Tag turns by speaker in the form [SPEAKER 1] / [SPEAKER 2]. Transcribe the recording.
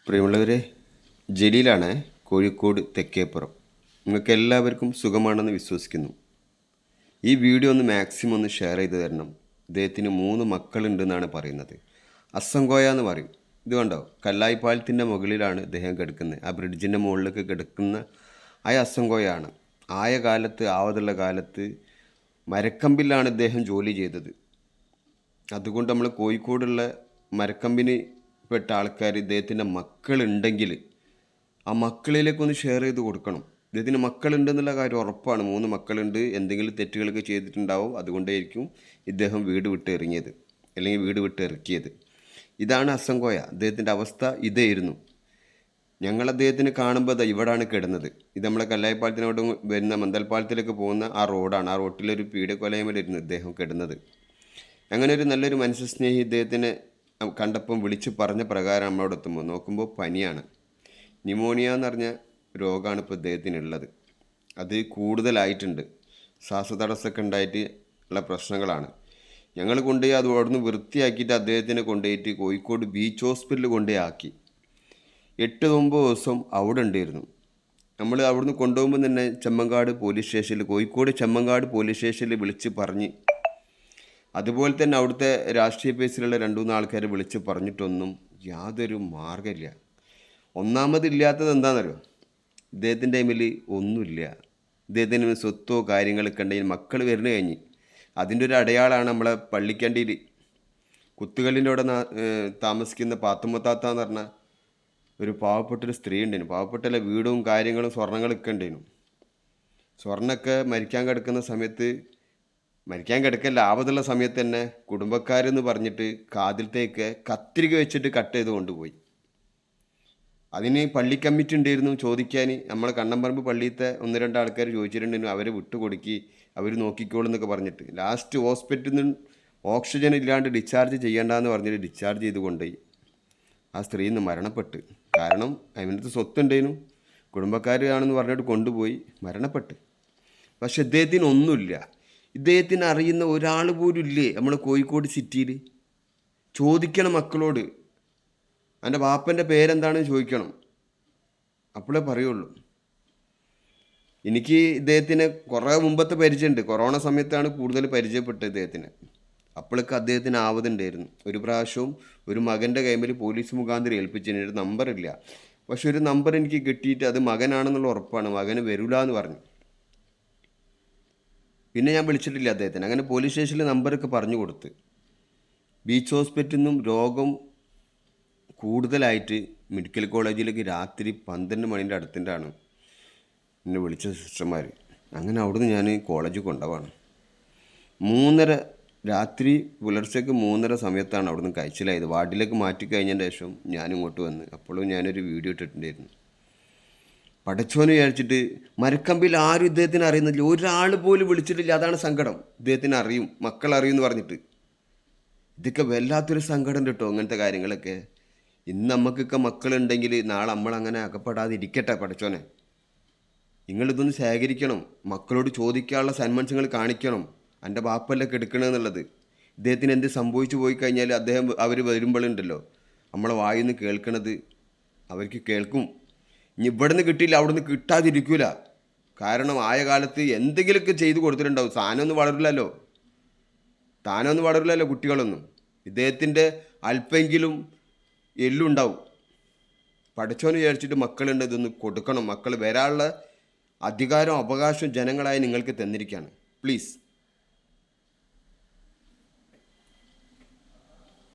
[SPEAKER 1] പ്രിയമുള്ളവരെ, ജലീലാണ് കോഴിക്കോട് തെക്കേപ്പുറം. നിങ്ങൾക്ക് എല്ലാവർക്കും സുഖമാണെന്ന് വിശ്വസിക്കുന്നു. ഈ വീഡിയോ ഒന്ന് മാക്സിമം ഒന്ന് ഷെയർ ചെയ്ത് തരണം. ഇദ്ദേഹത്തിന് 3 മക്കളുണ്ടെന്നാണ് പറയുന്നത്. അസംഗോയ എന്ന് പറയും. ഇത് കണ്ടോ, കല്ലായി പാലത്തിൻ്റെ മുകളിലാണ് ഇദ്ദേഹം കിടക്കുന്നത്. ആ ബ്രിഡ്ജിൻ്റെ മുകളിലേക്ക് കിടക്കുന്ന അസംഗോയാണ്. ആവതുള്ള കാലത്ത് മരക്കമ്പിലാണ് ഇദ്ദേഹം ജോലി ചെയ്തത്. അതുകൊണ്ട് നമ്മൾ കോഴിക്കോടുള്ള മരക്കമ്പിന് പെട്ട ആൾക്കാർ ഇദ്ദേഹത്തിൻ്റെ മക്കളുണ്ടെങ്കിൽ ആ മക്കളിലേക്കൊന്ന് ഷെയർ ചെയ്ത് കൊടുക്കണം. ഇദ്ദേഹത്തിന് മക്കളുണ്ടെന്നുള്ള കാര്യം ഉറപ്പാണ്. 3 മക്കളുണ്ട്. എന്തെങ്കിലും തെറ്റുകളൊക്കെ ചെയ്തിട്ടുണ്ടാവും. അതുകൊണ്ടായിരിക്കും ഇദ്ദേഹം വീട് വിട്ട് ഇറങ്ങിയത്, അല്ലെങ്കിൽ വീട് വിട്ട് ഇറക്കിയത്. ഇതാണ് അസംഗോയ. അദ്ദേഹത്തിൻ്റെ അവസ്ഥ ഇതായിരുന്നു. ഞങ്ങൾ അദ്ദേഹത്തിന് കാണുമ്പോൾ ഇവിടാണ് കിടന്നത്. ഇത് നമ്മളെ കല്ലായിപ്പാലത്തിനോട് വരുന്ന മന്ദൽപ്പാലത്തിലേക്ക് പോകുന്ന ആ റോഡാണ്. ആ റോട്ടിലൊരു പീഡക്കൊലയമേലായിരുന്നു ഇദ്ദേഹം കിടന്നത്. അങ്ങനെ ഒരു നല്ലൊരു മനുഷ്യസ്നേഹി ഇദ്ദേഹത്തിന് കണ്ടപ്പം വിളിച്ച് പറഞ്ഞ പ്രകാരം നമ്മളോട് എത്തുമ്പോൾ നോക്കുമ്പോൾ പനിയാണ്. ന്യൂമോണിയ എന്ന് പറഞ്ഞ രോഗമാണ് ഇപ്പോൾ ഇദ്ദേഹത്തിനുള്ളത്. അത് കൂടുതലായിട്ടുണ്ട്. ശ്വാസതടസ്സമൊക്കെ ഉണ്ടായിട്ട് ഉള്ള പ്രശ്നങ്ങളാണ്. ഞങ്ങൾ കൊണ്ടുപോയി അത് അവിടുന്ന് വൃത്തിയാക്കിയിട്ട് അദ്ദേഹത്തിനെ കൊണ്ടുപോയിട്ട് കോഴിക്കോട് ബീച്ച് ഹോസ്പിറ്റലിൽ കൊണ്ടുപോയി ആക്കി. 8-9 ദിവസം അവിടെ ഉണ്ടായിരുന്നു. നമ്മൾ അവിടുന്ന് കൊണ്ടുപോകുമ്പോൾ തന്നെ കോഴിക്കോട് ചെമ്മങ്കാട് പോലീസ് സ്റ്റേഷനിൽ വിളിച്ച് പറഞ്ഞ്, അതുപോലെ തന്നെ അവിടുത്തെ രാഷ്ട്രീയ ബേസിലുള്ള 2-3 ആൾക്കാരെ വിളിച്ച് പറഞ്ഞിട്ടൊന്നും യാതൊരു മാർഗ്ഗമില്ല. ഒന്നാമതില്ലാത്തത് എന്താണെന്നറിയോ? ഇദ്ദേഹത്തിൻ്റെ ടൈമിൽ ഒന്നുമില്ല. ഇദ്ദേഹത്തിന് സ്വത്തോ കാര്യങ്ങളൊക്കെ ഉണ്ടെങ്കിൽ മക്കൾ വരുന്ന കഴിഞ്ഞ് അതിൻ്റെ ഒരു അടയാളമാണ് നമ്മളെ പള്ളിക്കണ്ടിയിൽ കുത്തുകല്ലിൻ്റെ അവിടെ താമസിക്കുന്ന പാത്തുമ്മത്താത്ത എന്ന് പറഞ്ഞ ഒരു പാവപ്പെട്ടൊരു സ്ത്രീ ഉണ്ടായിരുന്നു. പാവപ്പെട്ട വീടും കാര്യങ്ങളും സ്വർണ്ണങ്ങളൊക്കെ ഉണ്ടായിരുന്നു. സ്വർണ്ണമൊക്കെ മരിക്കാൻ കിടക്കല്ല ആവതുള്ള സമയത്ത് തന്നെ കുടുംബക്കാരെന്ന് പറഞ്ഞിട്ട് കാതിലത്തേക്ക് കത്രിക വെച്ചിട്ട് കട്ട് ചെയ്ത് കൊണ്ടുപോയി. അതിന് പള്ളി കമ്മിറ്റി ഉണ്ടായിരുന്നു ചോദിക്കാൻ. നമ്മളെ കണ്ണമ്പറമ്പ് പള്ളിയിലത്തെ 1-2 ആൾക്കാർ ചോദിച്ചിട്ടുണ്ടായിരുന്നു. അവരെ വിട്ടുകൊടുക്കി, അവർ നോക്കിക്കോളും എന്നൊക്കെ പറഞ്ഞിട്ട്. ലാസ്റ്റ് ഹോസ്പിറ്റലിൽ നിന്ന് ഓക്സിജൻ ഇല്ലാണ്ട് ഡിസ്ചാർജ് ചെയ്യേണ്ടെന്ന് പറഞ്ഞിട്ട് ഡിസ്ചാർജ് ചെയ്ത് കൊണ്ടുപോയി. ആ സ്ത്രീ ഇന്ന് മരണപ്പെട്ട്. കാരണം അതിനകത്ത് സ്വത്തുണ്ടായിരുന്നു, കുടുംബക്കാരാണെന്ന് പറഞ്ഞിട്ട് കൊണ്ടുപോയി മരണപ്പെട്ട്. പക്ഷെ ഇദ്ദേഹത്തിന് ഒന്നുമില്ല. ഇദ്ദേഹത്തിന് അറിയുന്ന ഒരാൾ പോലും ഇല്ലേ നമ്മൾ കോഴിക്കോട് സിറ്റിയിൽ? ചോദിക്കണം മക്കളോട്, എൻ്റെ ബാപ്പൻ്റെ പേരെന്താണെന്ന് ചോദിക്കണം, അപ്പോഴേ പറയുള്ളൂ. എനിക്ക് ഇദ്ദേഹത്തിന് കുറേ മുമ്പത്തെ പരിചയമുണ്ട്. കൊറോണ സമയത്താണ് കൂടുതൽ പരിചയപ്പെട്ടത് ഇദ്ദേഹത്തിന്. അപ്പോഴൊക്കെ അദ്ദേഹത്തിന് ആവതുണ്ടായിരുന്നു. ഒരു പ്രാവശ്യവും ഒരു മകൻ്റെ കൈമിൽ പോലീസ് മുഖാന്തരം ഏൽപ്പിച്ചതിന് ഒരു നമ്പറില്ല. പക്ഷെ ഒരു നമ്പർ എനിക്ക് കിട്ടിയിട്ട് അത് മകനാണെന്നുള്ള ഉറപ്പാണ്. മകന് വരില്ല എന്ന് പറഞ്ഞു. പിന്നെ ഞാൻ വിളിച്ചിട്ടില്ല അദ്ദേഹത്തിന്. അങ്ങനെ പോലീസ് സ്റ്റേഷനിൽ നമ്പറൊക്കെ പറഞ്ഞു കൊടുത്ത്. ബീച്ച് ഹോസ്പിറ്റലിൽ നിന്നും രോഗം കൂടുതലായിട്ട് മെഡിക്കൽ കോളേജിലേക്ക് രാത്രി 12 മണിൻ്റെ അടുത്തിൻ്റെയാണ് എന്നെ വിളിച്ച സിസ്റ്റർമാർ. അങ്ങനെ അവിടുന്ന് ഞാൻ കോളേജിൽ കൊണ്ടുപോവാണ്. 3:30 രാത്രി പുലർച്ചയ്ക്ക് 3:30 സമയത്താണ് അവിടുന്ന് കഴിച്ചിലായത്. വാർഡിലേക്ക് മാറ്റി കഴിഞ്ഞതിന് ശേഷം ഞാനിങ്ങോട്ട് വന്ന്. അപ്പോഴും ഞാനൊരു വീഡിയോ ഇട്ടിട്ടുണ്ടായിരുന്നു. പടച്ചോന് വിചാരിച്ചിട്ട് മരക്കമ്പിൽ ആരും ഇദ്ദേഹത്തിന് അറിയുന്നില്ല. ഒരാൾ പോലും വിളിച്ചിട്ടില്ല. അതാണ് സങ്കടം. ഇദ്ദേഹത്തിന് അറിയും, മക്കൾ അറിയും എന്ന് പറഞ്ഞിട്ട്. ഇതൊക്കെ വല്ലാത്തൊരു സങ്കടം കേട്ടോ, അങ്ങനത്തെ കാര്യങ്ങളൊക്കെ. ഇന്ന് നമുക്കൊക്കെ മക്കളുണ്ടെങ്കിൽ നാളെ നമ്മളങ്ങനെ അകപ്പെടാതിരിക്കട്ടെ പടച്ചോനെ. നിങ്ങളിതൊന്ന് ശേഖരിക്കണം. മക്കളോട് ചോദിക്കാനുള്ള സന്മനസ്സുകൾ കാണിക്കണം. എൻ്റെ ബാപ്പല്ലേ കെടുക്കണമെന്നുള്ളത്. ഇദ്ദേഹത്തിന് എന്ത് സംഭവിച്ചു പോയി കഴിഞ്ഞാൽ അവർ വരുമ്പോഴുണ്ടല്ലോ നമ്മളെ വായിന്ന് കേൾക്കണത് അവർക്ക് കേൾക്കും. ഇനി ഇവിടുന്ന് കിട്ടിയില്ല അവിടുന്ന് കിട്ടാതിരിക്കില്ല. കാരണം കാലത്ത് എന്തെങ്കിലുമൊക്കെ ചെയ്തു കൊടുത്തിട്ടുണ്ടാവും. താനൊന്നും വളരില്ലല്ലോ കുട്ടികളൊന്നും. ഇദ്ദേഹത്തിൻ്റെ അല്പെങ്കിലും എല്ലുണ്ടാവും. പഠിച്ചോന്ന് വിചാരിച്ചിട്ട് മക്കളുണ്ട്, ഇതൊന്ന് കൊടുക്കണം. മക്കൾ വരാനുള്ള അധികാരവും അവകാശവും ജനങ്ങളായി നിങ്ങൾക്ക് തന്നിരിക്കുകയാണ്. പ്ലീസ്